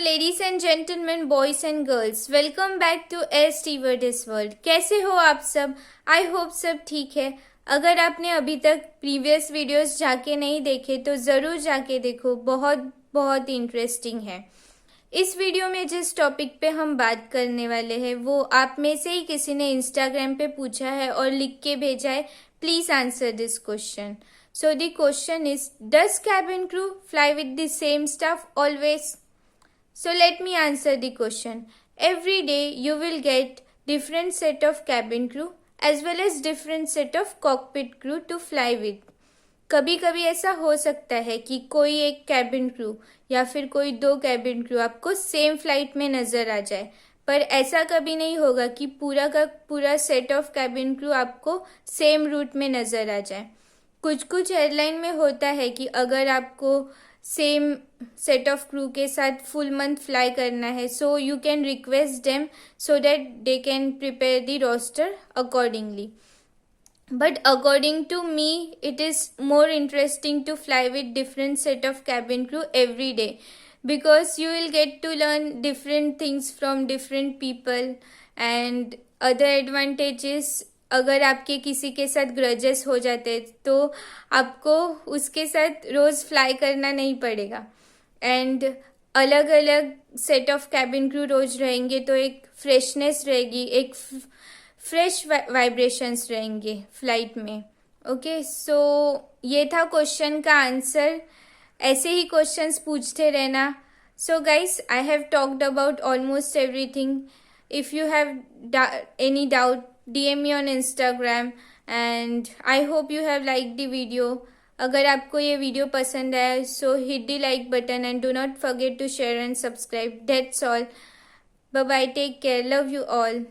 Ladies and gentleman, boys and girls, welcome back to S stewardess world. कैसे हो आप सब? आई होप सब ठीक है। अगर आपने अभी तक प्रीवियस वीडियोस जाके नहीं देखे तो ज़रूर जाके देखो, बहुत बहुत इंटरेस्टिंग है। इस वीडियो में जिस टॉपिक पे हम बात करने वाले हैं वो आप में से ही किसी ने इंस्टाग्राम पे पूछा है और लिख के भेजा है, please answer this question. So the question is, does cabin crew fly with the same staff always? So let me answer the question. Every day you will get different set of cabin crew as well as different set of cockpit crew to fly with. कभी कभी ऐसा हो सकता है कि कोई एक cabin crew या फिर कोई दो कैबिन क्रू आपको सेम फ्लाइट में नज़र आ जाए, पर ऐसा कभी नहीं होगा कि पूरा का पूरा सेट ऑफ कैबिन क्रू आपको सेम रूट में नज़र आ जाए। कुछ कुछ एयरलाइन में होता है कि अगर आपको सेम सेट ऑफ क्रू के साथ फुल मंथ फ्लाई करना है, so you can request them so that they can prepare the roster accordingly. But according to me it is more interesting to fly with different set of cabin crew every day, because you will get to learn different things from different people and other advantages। अगर आपके किसी के साथ grudges हो जाते तो आपको उसके साथ रोज़ फ्लाई करना नहीं पड़ेगा, एंड अलग अलग सेट ऑफ कैबिन क्रू रोज रहेंगे तो एक फ्रेशनेस रहेगी, एक फ्रेश वाइब्रेशंस रहेंगे फ्लाइट में। ओके, सो ये था क्वेश्चन का आंसर। ऐसे ही क्वेश्चंस पूछते रहना। So guys, I have talked about almost everything. If you have any doubt, DM me on Instagram and I hope you have liked the video। अगर आपको ये वीडियो पसंद आया so hit the like button and do not forget to share and subscribe। That's all. Bye bye, take care, love you all।